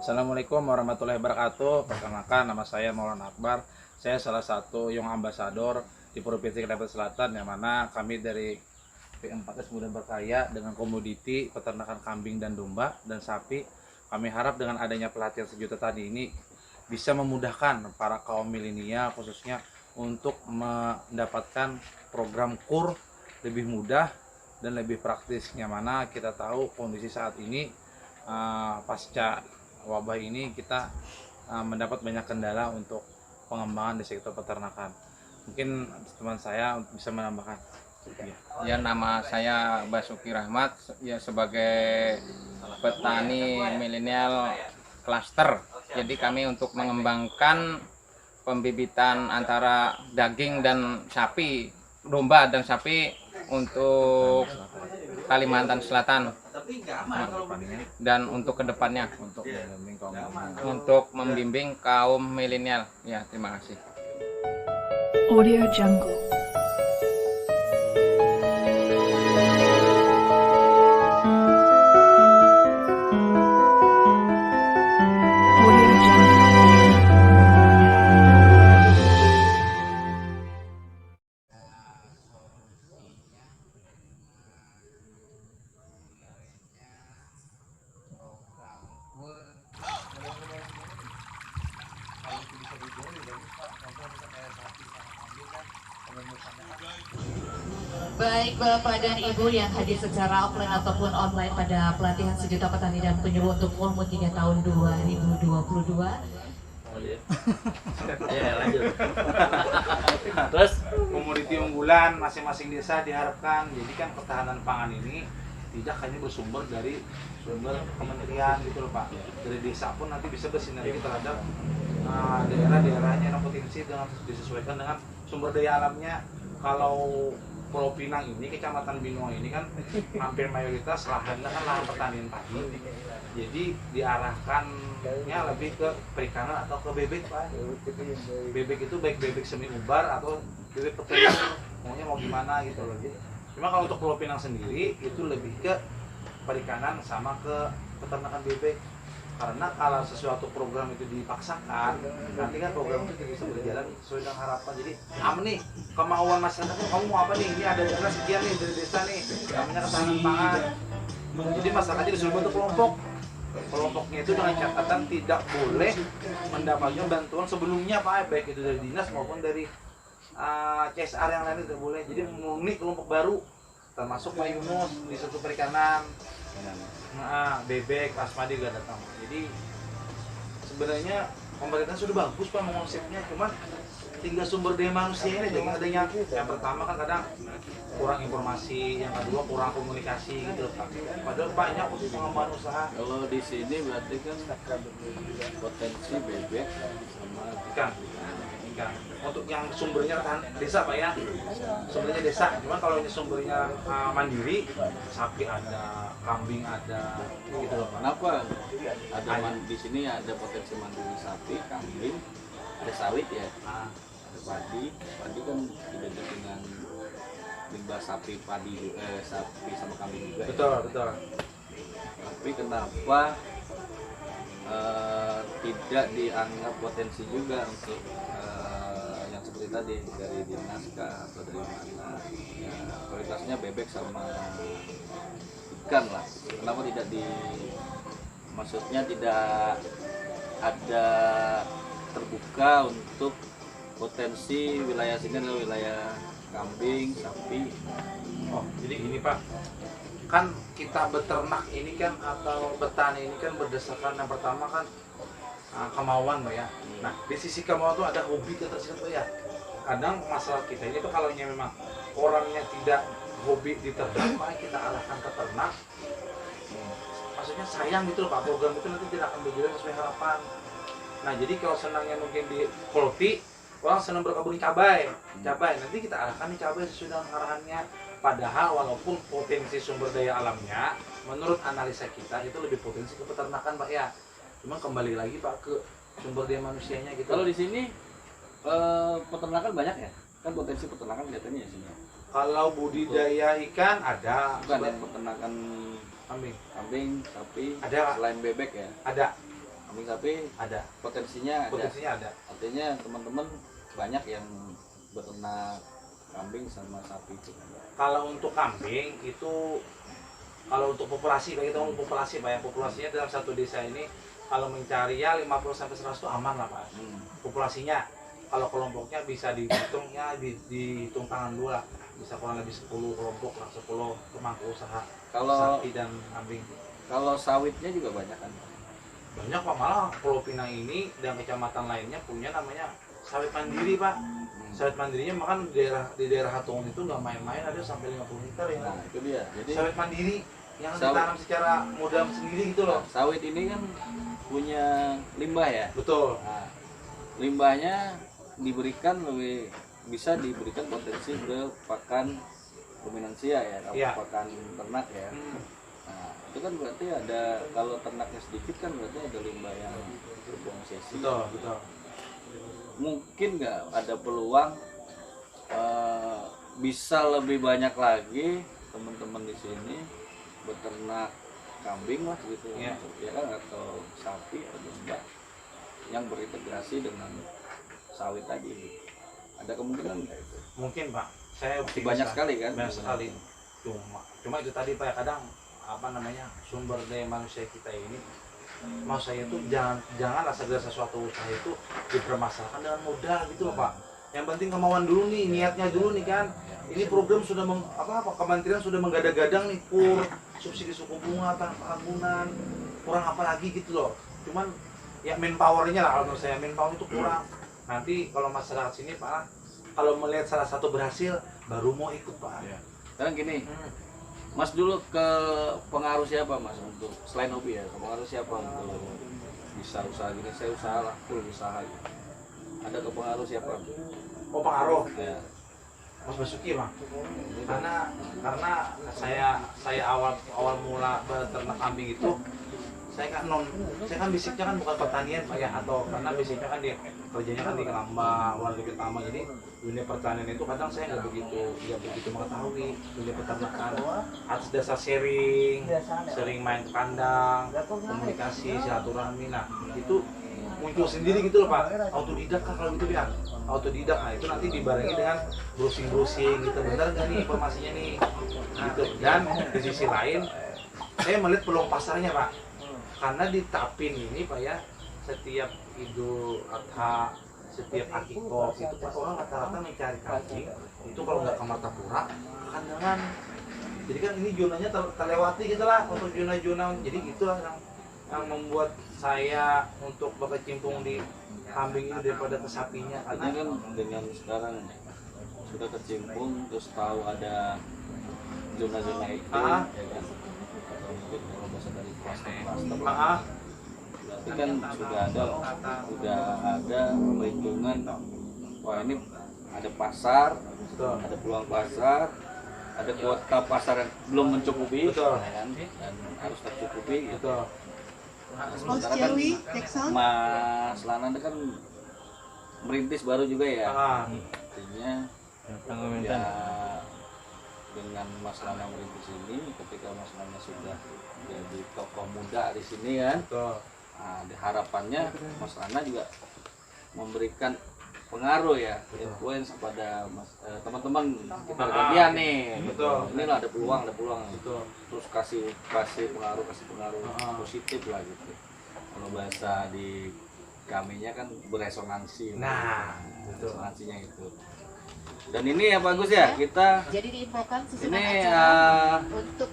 Assalamualaikum warahmatullahi wabarakatuh. Perkenalkan, nama saya Maulana Akbar. Saya salah satu Young Ambassador di Provinsi Kalimantan Selatan, yang mana kami dari P4S Muda Berkarya dengan komoditi peternakan kambing dan domba dan sapi. Kami harap dengan adanya pelatihan sejuta tadi ini bisa memudahkan para kaum milenial khususnya untuk mendapatkan program KUR lebih mudah dan lebih praktis. Yang mana kita tahu kondisi saat ini pasca wabah ini kita mendapat banyak kendala untuk pengembangan di sektor peternakan. Mungkin teman saya bisa menambahkan. Ya, nama saya Basuki Rahmat, ya sebagai petani milenial klaster. Jadi kami untuk mengembangkan pembibitan antara daging dan sapi, domba dan sapi untuk Kalimantan Selatan dan untuk kedepannya untuk membimbing kaum milenial. Ya, terima kasih. Audio Jungle. Audio Jungle. Baik Bapak dan Ibu yang hadir secara offline ataupun online pada pelatihan sejuta petani dan penyuluh untuk Ulmu 3 tahun 2022. Ya, lanjut. Terus komoditi unggulan masing-masing desa diharapkan jadikan ketahanan pangan ini tidak hanya bersumber dari sumber kementerian gitu loh Pak. Dari desa pun nanti bisa bersinergi terhadap daerah-daerahnya yang potensi dengan disesuaikan dengan sumber daya alamnya. Kalau Pulau Pinang ini, Kecamatan Binoa ini kan hampir mayoritas lahannya kan lahan pertanian padi. Jadi diarahkannya lebih ke perikanan atau ke bebek Pak. Bebek itu baik bebek semi ubar atau bebek petelur, maunya mau gimana gitu loh. Cuma kalau untuk Pulau Pinang sendiri itu lebih ke perikanan sama ke peternakan bebek. Karena kalau sesuatu program itu dipaksakan, nanti kan program itu tidak bisa berjalan sesuai dengan harapan. Jadi, nih, kemauan masyarakat, kamu mau apa nih? Ini ada dana sekian nih dari desa nih, namanya ketahanan pangan. Jadi masyarakatnya disuruh bentuk kelompok. Kelompoknya itu dengan catatan tidak boleh mendapatkan bantuan sebelumnya Pak, baik itu dari dinas maupun dari CSR yang lain tidak boleh. Jadi murni kelompok baru, termasuk Pak Yunus di suatu perikanan. Bebek, Asmadi juga datang. Jadi sebenarnya pemerintah sudah bagus Pak mengonsepnya, cuman tinggal sumber daya manusia ini jadi adanya. Yang pertama kan kadang kurang informasi, yang kedua kurang komunikasi gitu Pak. Padahal banyak untuk pengembangan usaha. Kalau di sini berarti kan potensi bebek sama Ikan. Untuk yang sumbernya desa Pak ya, sumbernya desa. Cuman kalau ini sumbernya mandiri, sapi ada, kambing ada, gitu loh Pak. Kenapa ada di sini ada potensi mandiri sapi, kambing, ada sawit ya, ada padi kan identik dengan limbah sapi padi sapi sama kambing juga. Betul, ya. betul. Tapi kenapa tidak dianggap potensi juga untuk yang seperti tadi dari dinas kah atau dari mana ya, prioritasnya bebek sama ikan lah. Kenapa tidak maksudnya tidak ada terbuka untuk potensi wilayah sini adalah wilayah kambing, sapi. Oh, jadi gini Pak, kan kita beternak ini kan atau bertani ini kan berdasarkan yang pertama kan kemauan Pak ya. Nah, di sisi kemauan itu ada hobi ketersediaan Pak ya. Kadang masalah kita ini tuh kalau memang orangnya tidak hobi di ternak, Pak, kita arahkan ke ternak. Maksudnya sayang gitu loh Pak, program itu nanti tidak akan berjalan sesuai harapan. Nah, jadi kalau senangnya mungkin di polti, orang senang berkebun cabai, nanti kita arahkan nih cabai sesuai dengan arahannya. Padahal walaupun potensi sumber daya alamnya, menurut analisa kita itu lebih potensi ke peternakan Pak ya. Cuma kembali lagi Pak ke sumber daya manusianya gitu. Kalau di sini peternakan banyak ya? Kan potensi peternakan kelihatannya ya sini. Kalau budidaya ikan ada. Bukan ya, peternakan kambing. kambing, sapi, Ada. selain bebek ya? Ada. Kambing sapi Ada. potensinya ada. Potensinya ada. Artinya teman-teman banyak yang beternak kambing sama sapi itu. Kalau untuk kambing itu, kalau untuk populasi, Pak, kita ngomong populasi, Pak, ya, populasinya dalam satu desa ini kalau mencari ya 50 sampai 100 itu aman lah, Pak. Populasinya. Kalau kelompoknya bisa dihitungnya dihitung tangan dua lah. Bisa kurang lebih 10 kelompok lah, 10 pemangku usaha Kalau sapi dan kambing. kalau sawitnya juga banyak kan. Banyak, Pak, malah Pulau Pinang ini dan kecamatan lainnya punya namanya sawit mandiri, Pak. Sawit mandirinya makan di daerah Hatungun itu nggak main-main, ada sampai 50 hektar ya. Nah, itu dia. Jadi Sawit mandiri yang Sawit. ditanam secara modal sendiri gitu loh. sawit ini kan punya limbah ya. Betul. Nah, limbahnya bisa diberikan potensi ke pakan ruminansia ya, atau Iya. pakan ternak ya. Nah, itu kan berarti ada, kalau ternaknya sedikit kan berarti ada limbah yang terbuang sia-sia. Betul, betul. Mungkin nggak ada peluang bisa lebih banyak lagi teman-teman di sini beternak kambing lah gitu, Iya. ya kan, atau sapi atau domba yang berintegrasi dengan sawit tadi. Ada kemungkinan nggak itu? Mungkin, Pak. Saya optimis Banyak lah. sekali kan? Banyak sekali. Cuma itu tadi, Pak, ya, kadang apa namanya, sumber daya manusia kita ini, mau saya itu janganlah segala sesuatu usaha itu dipermasalahkan dengan modal gitu loh, Pak. Yang penting kemauan dulu nih, niatnya dulu nih kan. Ini program sudah kementerian sudah menggadang-gadang nih subsidi suku bunga, perkebunan, kurang apa lagi gitu loh. Cuman ya manpowernya lah, kalau menurut saya manpower itu kurang. Nanti kalau masyarakat sini, Pak, kalau melihat salah satu berhasil baru mau ikut, Pak. Sekarang gini, Mas dulu ke pengaruh siapa Mas untuk selain hobi ya? Pengaruh siapa untuk bisa usaha gini? Saya usaha lah, full usaha gitu. Ada kepengaruh siapa? Oh, pengaruh. Ya. Mas Basuki, Bang. Karena saya awal mula beternak kambing itu saya kan basicnya kan bukan pertanian, Pak, ya, atau karena basicnya kan dia kerjanya kan di Kelamba, warga Ketama, jadi dunia pertanian itu kadang saya nggak begitu mengetahui dunia peternakan. Atas dasar sering main ke kandang, komunikasi, silaturahmi, nah itu muncul sendiri gitu loh, Pak. Autodidak kan kalau gitu ya, autodidak. Nah itu nanti dibarengi dengan browsing gitu, benar nggak nih informasinya nih, gitu. Dan di sisi lain saya melihat peluang pasarnya, Pak, karena di Tapin ini, Pak, ya, setiap Idul Adha, setiap Akikoh itu, Pak, orang rata-rata mencari kambing itu kalau nggak ke Martapura, kandangan. Jadi kan ini zonanya terlewati gitu lah untuk zona-zona. Jadi itulah yang membuat saya untuk berkecimpung di kambing ini daripada ke sapinya. Karena kan dengan sekarang sudah kecimpung, terus tahu ada zona-zona itu, ya kan? Atau mungkin kalau bahasa dari klaster-klaster, berarti kan sudah ada perhitungan. Wah, ini ada pasar, ada peluang pasar, ada kuota pasar yang belum mencukupi, Betul. ya kan? Dan harus tercukupi gitu. Nah, Mas sementara kan Jawi, Texan. Mas Lananda kan merintis baru juga ya. Artinya ya, dengan Mas Lana merintis ini, ketika Mas Lana sudah jadi tokoh muda di sini kan, nah, harapannya Mas Lana juga memberikan pengaruh ya, influence kepada teman-teman kita gantian nih. Betul. Inilah ada peluang. Betul. Terus kasih pengaruh positif lah gitu. Kalau bahasa di kaminya kan beresonansi. Nah, betul. Resonansinya itu. Dan ini ya bagus ya, kita Jadi diinfokan susunan ini acara untuk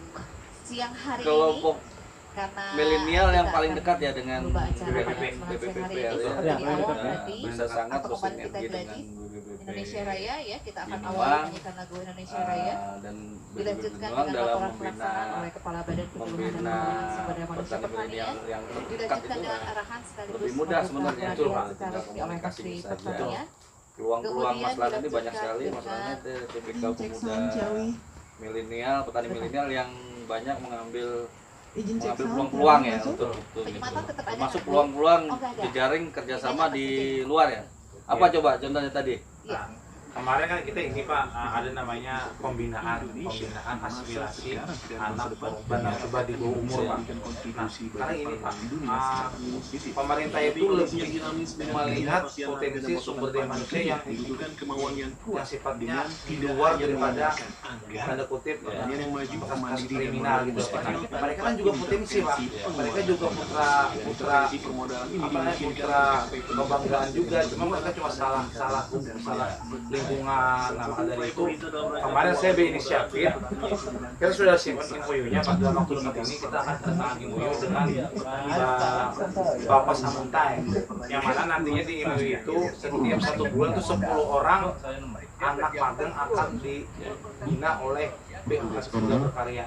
siang hari kelompok ini karena milenial yang kita paling akan dekat ya dengan merubah acara pada BPP semangat siang hari ya. ini seperti Ya, awal BPP. tadi Bisa sangat apa kemarin kita bersinergi gladi dengan BPP Indonesia Raya ya, kita akan Binuang, awali menyanyikan lagu Indonesia Raya dan dilanjutkan Binuang dengan dalam laporan pelaksanaan oleh Kepala Badan Penyuluhan dan Pengembangan Sumber Daya Manusia petani milenial Pertanian, yang terdekat dilanjutkan itu dengan arahan sekaligus lebih mudah membuka sebenarnya. pelatihan Pak. secara resmi oleh Komunikasi Menteri saja. Pertanian. peluang-peluang Kemudian Mas Lana ini banyak dilanjutkan sekali. Mas dengan Lana itu tipikal Jackson, pemuda Jawi. milenial, petani milenial yang banyak mengambil Izin cek sound, peluang-peluang ya masuk. untuk itu gitu. Penyematan tetap ada, Termasuk kan, Bu? peluang-peluang Oh, nggak ada. jejaring kerjasama Ini di apa luar ya. Apa Iya. coba contohnya tadi? Iya. kemarin kan kita ini Pak ada namanya pembinaan aspirasi anak korban narkoba di bawah umur Pak. Nah sekarang ini Pak, pemerintah itu lebih melihat potensi sumber daya manusia yang sifatnya di luar daripada tanda kutip kasus kriminal gitu Pak. Nah, mereka kan juga potensi Pak, mereka juga putra kebanggaan juga, cuma mereka cuma salah lingkungan. Nah maka dari itu kemarin saya berinisiatif, kita sudah simpan MOU-nya Pak. Dalam waktu dekat ini kita akan tanda MOU dengan Bapak Samuntai, yang mana nantinya di MOU itu setiap 1 bulan itu 10 orang anak magang akan dibina oleh BHS Kerja Berkarya.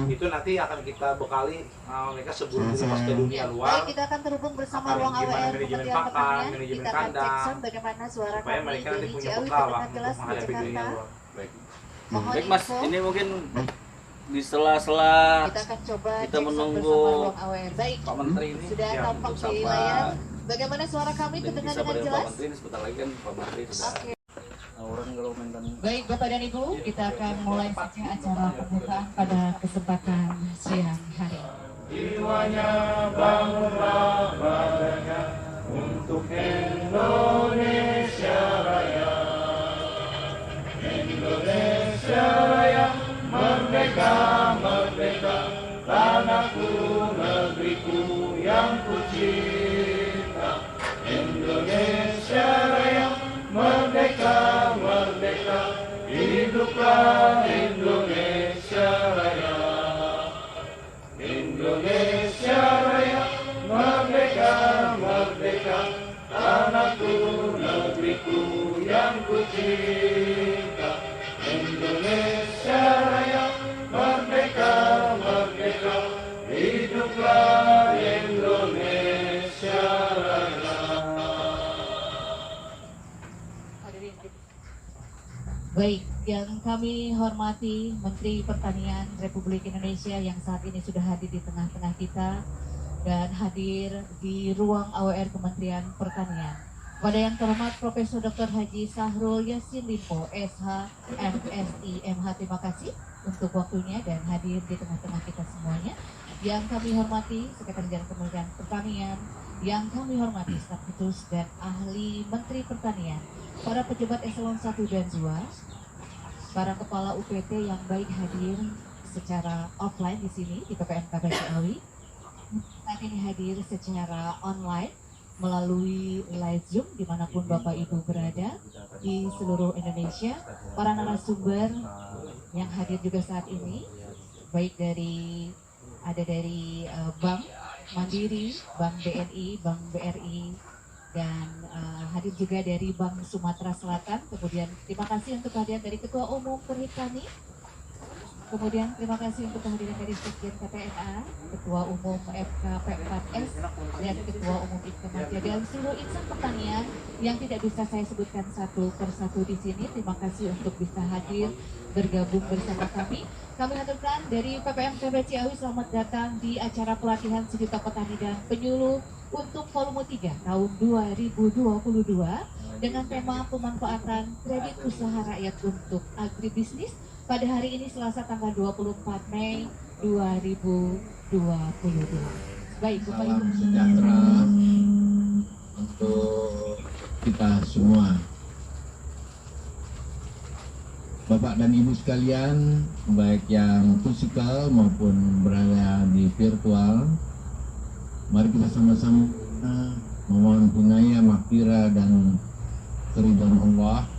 Itu nanti akan kita bekali mereka sebelum pas ke dunia luar. Baik, kita akan terhubung bersama ruang AWR Kementerian Pertanian. Kita akan cek sound bagaimana suara supaya kami mereka nanti dari punya Ciawi bekal Pak terdengar jelas untuk di menghadapi dunia Jakarta. luar. Mohon Baik Mas, info. ini mungkin di sela-sela Kita akan coba kita cek sound menunggu bersama ruang AWR. Baik, Pak Menteri ini sudah Ya, tampak untuk di sapa. layar. Bagaimana suara kami dan terdengar bisa dengan pada Pak jelas? Menteri ini sebentar lagi kan Pak Menteri sudah Oke. orang kalau mentan. Baik, Bapak dan Ibu, kita akan mulai saja acara pembukaan pada kesempatan siang hari. Jiwanya bangunlah badannya untuk Indonesia Raya. Indonesia Raya merdeka, merdeka, tanahku, negeriku yang kucinta. Indonesia Raya merdeka, merdeka, hiduplah Indonesia Raya. Indonesia Raya merdeka, merdeka, tanahku, negeriku yang kucinta. Indonesia Raya merdeka, merdeka, hiduplah Indonesia Raya. Baik, yang kami hormati Menteri Pertanian Republik Indonesia yang saat ini sudah hadir di tengah-tengah kita dan hadir di ruang AWR Kementerian Pertanian. Pada yang terhormat Profesor Dr. Haji Sahrul Yassin Limpo, SH, MSI, MH, terima kasih untuk waktunya dan hadir di tengah-tengah kita semuanya. Yang kami hormati Sekretaris Jenderal Kementerian Pertanian, yang kami hormati staf khusus dan ahli Menteri Pertanian, para pejabat eselon 1 dan 2, para kepala UPT yang baik hadir secara offline di sini di PPMKB Ciawi, saat ini hadir secara online melalui live Zoom dimanapun Bapak Ibu berada di seluruh Indonesia, para narasumber yang hadir juga saat ini, baik dari Bank Mandiri, Bank BNI, Bank BRI, dan hadir juga dari Bank Sumatera Selatan. Kemudian terima kasih untuk kehadiran dari Ketua Umum Perhutani. Kemudian terima kasih untuk kehadiran dari Sekjen KPNA, Ketua Umum FKP4S, dan Ketua Umum Ikemaja dan seluruh insan pertanian yang tidak bisa saya sebutkan satu persatu di sini. Terima kasih untuk bisa hadir bergabung bersama kami. Kami haturkan dari PPMKB Ciawi, selamat datang di acara pelatihan sejuta petani dan penyuluh untuk volume 3 tahun 2022 dengan tema pemanfaatan kredit usaha rakyat untuk agribisnis pada hari ini Selasa tanggal 24 Mei 2022. Baik, Bapak Salam Ibu. sejahtera untuk kita semua. Bapak dan Ibu sekalian, baik yang fisikal maupun berada di virtual, mari kita sama-sama memohon hinaya, maghfirah dan keridhaan Allah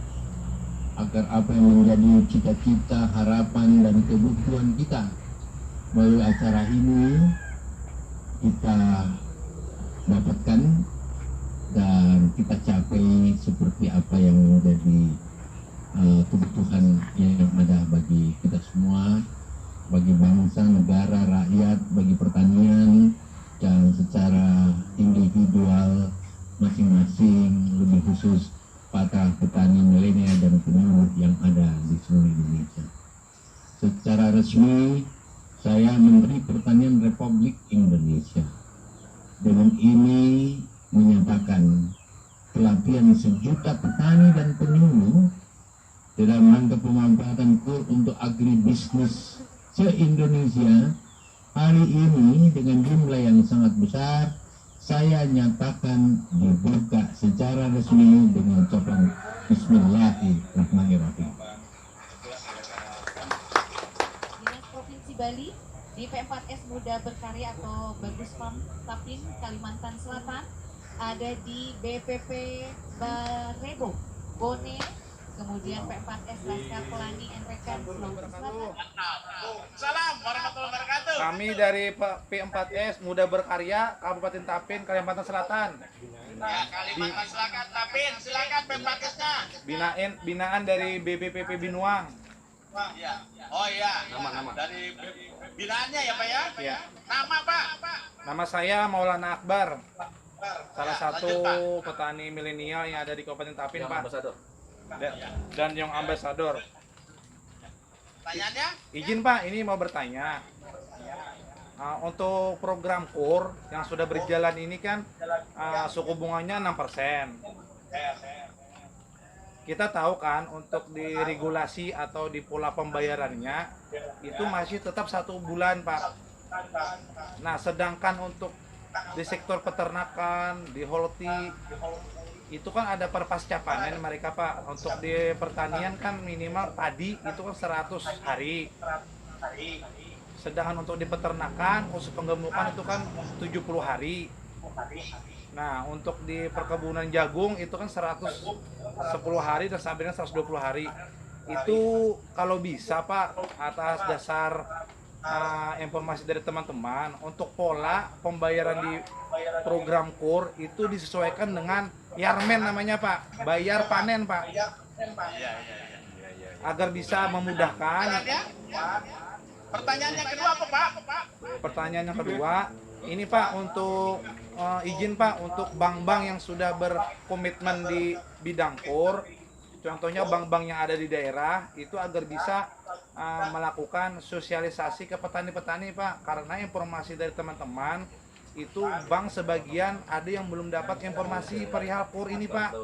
agar apa yang menjadi cita-cita, harapan dan kebutuhan kita melalui acara ini kita dapatkan dan kita capai seperti apa yang menjadi kebutuhan yang ada bagi kita semua, bagi bangsa, negara, rakyat, bagi pertanian yang secara individual masing-masing, lebih khusus para petani milenial dan penyuluh yang ada di seluruh Indonesia. Secara resmi, saya Menteri Pertanian Republik Indonesia dengan ini menyatakan pelatihan sejuta petani dan penyuluh dalam rangka pemanfaatan KUR untuk agribisnis se-Indonesia. Hari ini dengan jumlah yang sangat besar, saya nyatakan dibuka secara resmi dengan ucapan Bismillahirrahmanirrahim. Dinas Provinsi Bali di P4S Muda Berkarya atau Bagus Pam Tapin Kalimantan Selatan ada di BPP Barebo Bone, kemudian P4S Laskar Pelani Enrekan Sulawesi Selatan. Salam warahmatullahi wabarakatuh. Kami dari P4S Muda Berkarya Kabupaten Tapin Kalimantan Selatan. Ya, Kalimantan Selatan Tapin, silakan P4S-nya. Binaan dari BPPP Binuang. Ya. Oh iya. Nama. Dari binaannya ya Pak ya? Ya. Nama Pak. Nama saya Maulana Akbar. Salah Ya, satu lanjut, Pak. petani milenial yang ada di Kabupaten Tapin, Pak. Ambasador. Dan yang ambasador. Pertanyaannya? Izin Pak, ini mau bertanya. Untuk program KUR yang sudah berjalan ini kan suku bunganya 6%. Kita tahu kan untuk di regulasi atau di pola pembayarannya itu masih tetap 1 bulan Pak. Nah sedangkan untuk di sektor peternakan, di holti itu kan ada perpasca panen mereka Pak. Untuk di pertanian kan minimal padi itu kan 100 hari. Sedangkan untuk di peternakan, khusus penggemukan itu kan 70 hari. Nah, untuk di perkebunan jagung itu kan 110 hari dan sampai dengan 120 hari. Itu kalau bisa Pak, atas dasar informasi dari teman-teman, untuk pola pembayaran di program KUR itu disesuaikan dengan Yarmen namanya Pak, bayar panen Pak. Agar bisa memudahkan. Pertanyaan yang kedua apa Pak? Pertanyaan yang kedua, ini Pak untuk izin Pak untuk bank-bank yang sudah berkomitmen di bidang KUR, contohnya bank-bank yang ada di daerah itu agar bisa melakukan sosialisasi ke petani-petani Pak, karena informasi dari teman-teman itu bank sebagian ada yang belum dapat informasi perihal KUR ini Pak.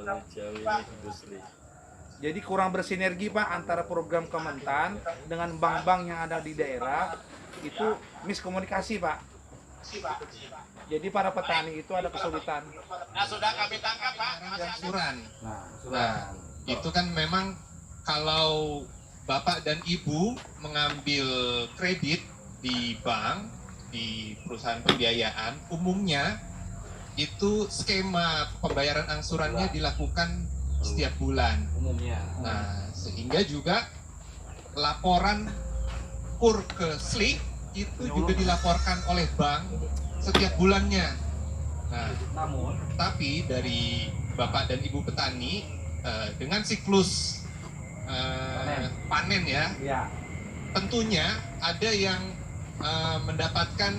Jadi kurang bersinergi Pak antara program Kementan dengan bank-bank yang ada di daerah, itu miskomunikasi Pak. Jadi para petani itu ada kesulitan. Nah, sudah kami tangkap Pak. Angsuran. Nah, itu kan memang kalau Bapak dan Ibu mengambil kredit di bank, di perusahaan pembiayaan, umumnya itu skema pembayaran angsurannya dilakukan setiap bulan. Umumnya. Nah, sehingga juga laporan KUR ke SLIK itu juga dilaporkan oleh bank setiap bulannya. Nah, tapi dari Bapak dan Ibu petani dengan siklus panen ya, tentunya ada yang mendapatkan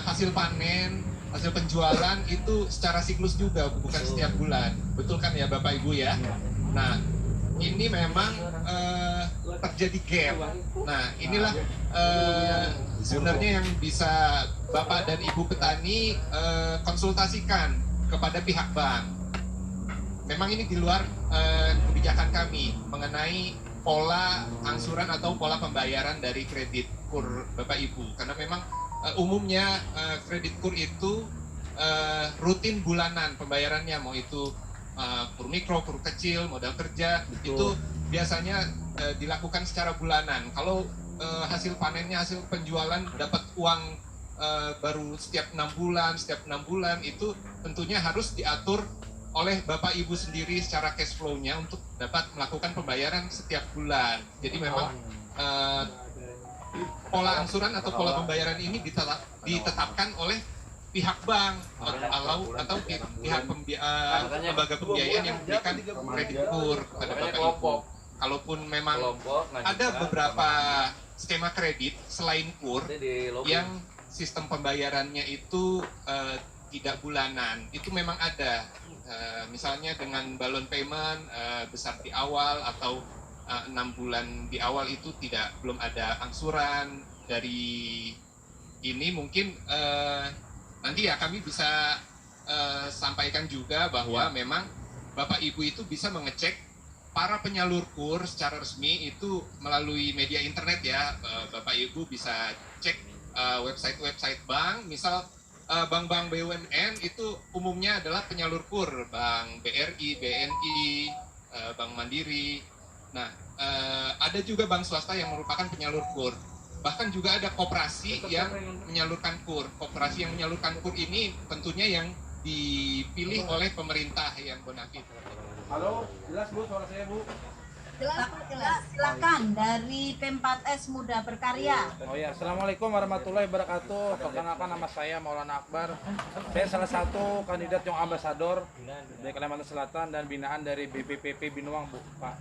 hasil panen, hasil penjualan itu secara siklus juga, bukan setiap bulan. Betul kan ya Bapak Ibu ya? Nah, ini memang terjadi gap. Nah, inilah sebenarnya yang bisa Bapak dan Ibu petani konsultasikan kepada pihak bank. Memang ini di luar kebijakan kami mengenai pola angsuran atau pola pembayaran dari kredit KUR Bapak Ibu, karena memang umumnya kredit KUR itu rutin bulanan pembayarannya, mau itu KUR mikro, KUR kecil, modal kerja. Betul. Itu biasanya dilakukan secara bulanan. Kalau hasil panennya, hasil penjualan dapat uang baru setiap 6 bulan, itu tentunya harus diatur oleh Bapak Ibu sendiri secara cash flow-nya untuk dapat melakukan pembayaran setiap bulan. Jadi memang pola angsuran atau pola pembayaran ini ditetapkan oleh pihak bank atau pihak lembaga pembiayaan yang memberikan kredit KUR kepada Bapak Ibu. Kalaupun memang ada beberapa skema kredit selain KUR yang sistem pembayarannya itu tidak bulanan, itu memang ada. Misalnya dengan balloon payment besar di awal atau 6 bulan di awal itu belum ada angsuran. Dari ini mungkin nanti ya kami bisa sampaikan juga bahwa memang Bapak Ibu itu bisa mengecek para penyalur kur secara resmi itu melalui media internet ya. Bapak Ibu bisa cek website-website bank, misal bank-bank BUMN itu umumnya adalah penyalur kur, Bank BRI, BNI, Bank Mandiri. Nah, ada juga bank swasta yang merupakan penyalur kur. Bahkan juga ada koperasi yang menyalurkan kur. Koperasi yang menyalurkan kur ini tentunya yang dipilih oleh pemerintah yang bonafit. Halo, jelas Bu suara saya Bu? Jelas. Silakan dari P4S Muda Berkarya. Oh ya, Assalamualaikum warahmatullahi wabarakatuh. Perkenalkan nama saya Maulana Akbar. Saya salah satu kandidat Young Ambassador dari Kalimantan Selatan dan binaan dari BPPP Binuang Bu, Pak.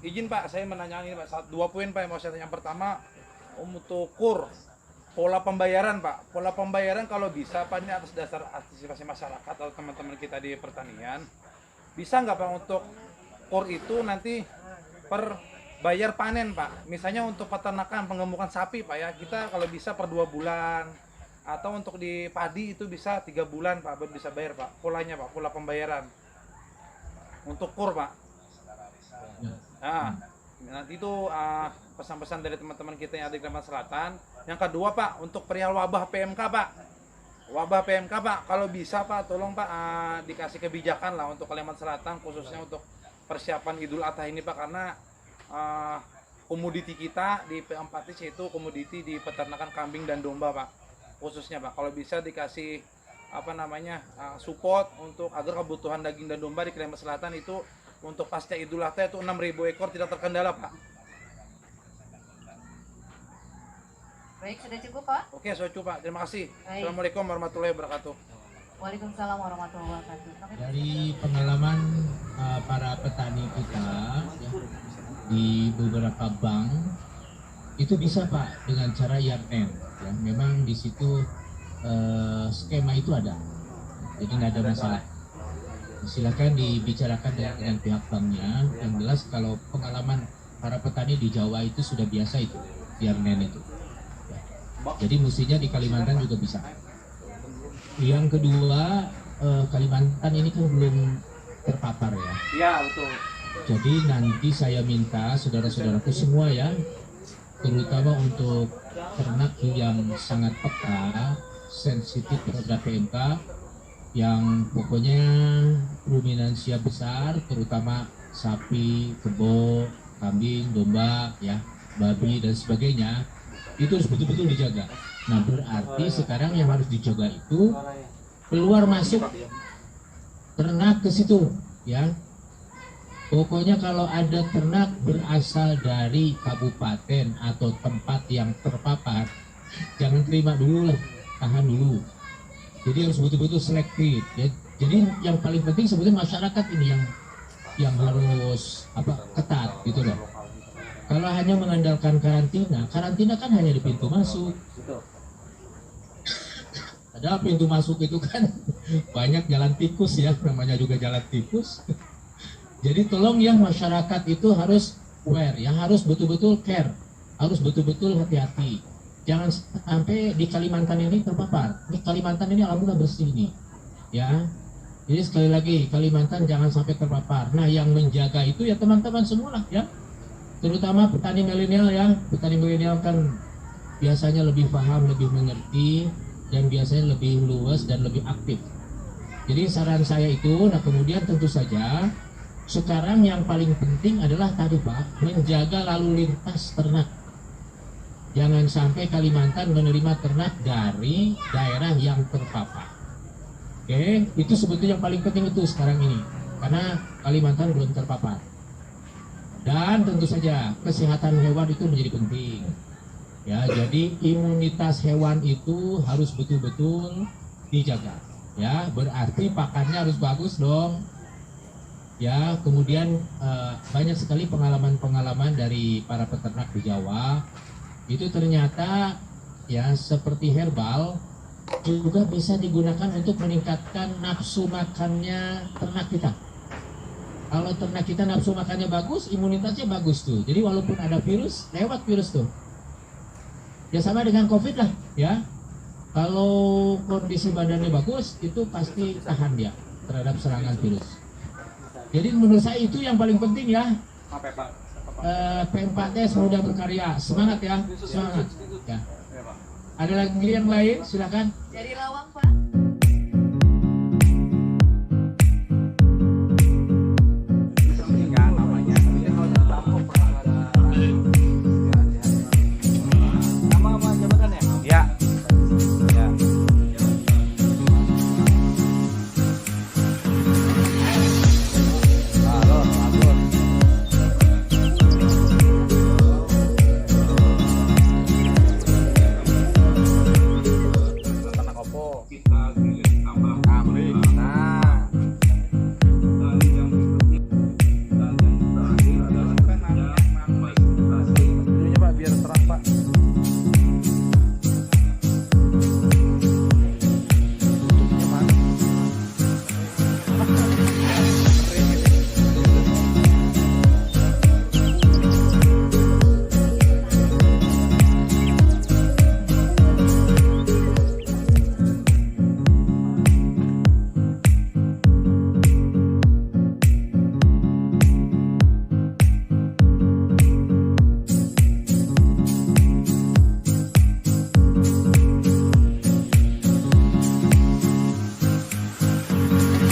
Izin Pak, saya menanyakan ini Pak, 2 poin Pak yang mau saya tanya. Yang pertama, untuk KUR, pola pembayaran Pak. Pola pembayaran kalau bisa Pak, ini atas dasar antisipasi masyarakat atau teman-teman kita di pertanian, bisa nggak Pak untuk KUR itu nanti per bayar panen Pak? Misalnya untuk peternakan, penggemukan sapi Pak ya, kita kalau bisa per 2 bulan, atau untuk di padi itu bisa 3 bulan Pak, baru bisa bayar Pak. Polanya Pak, pola pembayaran untuk KUR Pak. Nah, nanti itu pesan-pesan dari teman-teman kita yang ada di Kalimantan Selatan. Yang kedua Pak, untuk perihal wabah PMK Pak. Wabah PMK Pak, kalau bisa Pak, tolong Pak dikasih kebijakan lah untuk Kalimantan Selatan, khususnya untuk persiapan Idul Adha ini Pak, karena komoditi kita di P4S itu komoditi di peternakan kambing dan domba Pak, khususnya Pak. Kalau bisa dikasih support untuk agar kebutuhan daging dan domba di Kalimantan Selatan itu untuk pasca Idul Adha itu 6.000 ekor tidak terkendala Pak. Baik, sudah cukup Pak? Oke, sudah cukup Pak. Terima kasih. Baik. Assalamualaikum warahmatullahi wabarakatuh. Waalaikumsalam warahmatullahi wabarakatuh. Dari pengalaman para petani kita ya, di beberapa bank itu bisa Pak dengan cara YRN ya. Memang di situ skema itu ada, jadi nggak ada masalah. Silakan dibicarakan dengan pihak banknya. Yang jelas kalau pengalaman para petani di Jawa itu sudah biasa itu YRN itu ya. Jadi mestinya di Kalimantan juga bisa. Yang kedua, Kalimantan ini kan belum terpapar ya. Iya, betul. Jadi nanti saya minta saudara-saudaraku semua ya, terutama untuk ternak yang sangat peka, sensitif terhadap PMK, yang pokoknya ruminansia besar, terutama sapi, kebo, kambing, domba, ya, babi dan sebagainya, itu harus betul-betul dijaga. Nah, berarti sekarang yang harus dijaga itu keluar masuk ternak ke situ, ya. Pokoknya kalau ada ternak berasal dari kabupaten atau tempat yang terpapar, jangan terima dulu lah, tahan dulu. Jadi harus betul-betul selektif, ya. Jadi yang paling penting sebetulnya masyarakat ini yang harus ketat gitu loh. Kalau hanya mengandalkan karantina kan hanya di pintu masuk. Padahal pintu masuk itu kan banyak jalan tikus ya, namanya juga jalan tikus. Jadi tolong ya masyarakat itu harus aware ya, harus betul-betul care, harus betul-betul hati-hati. Jangan sampai di Kalimantan ini terpapar. Ini Kalimantan ini alhamdulillah bersih nih, ya. Jadi sekali lagi Kalimantan jangan sampai terpapar. Nah yang menjaga itu ya teman-teman semua lah ya, terutama petani milenial ya. Petani milenial kan biasanya lebih paham, lebih mengerti, dan biasanya lebih luas dan lebih aktif. Jadi saran saya itu, nah kemudian tentu saja sekarang yang paling penting adalah tadi Pak, menjaga lalu lintas ternak. Jangan sampai Kalimantan menerima ternak dari daerah yang terpapar. Oke, itu sebetulnya yang paling penting itu sekarang ini, karena Kalimantan belum terpapar. Dan tentu saja kesehatan hewan itu menjadi penting. Ya, jadi imunitas hewan itu harus betul-betul dijaga. Ya, berarti pakannya harus bagus dong. Ya, kemudian banyak sekali pengalaman-pengalaman dari para peternak di Jawa. Itu ternyata ya seperti herbal juga bisa digunakan untuk meningkatkan nafsu makannya ternak kita. Kalau ternak kita nafsu makannya bagus, imunitasnya bagus tuh. Jadi walaupun ada virus, lewat virus tuh. Ya sama dengan COVID lah, ya. Kalau kondisi badannya bagus, itu pasti tahan dia. terhadap serangan virus. Jadi menurut saya itu yang paling penting ya. P4S Muda Berkarya, semangat ya, semangat. Ya. Ada lagi yang lain, silakan. Dari Lawang, Pak.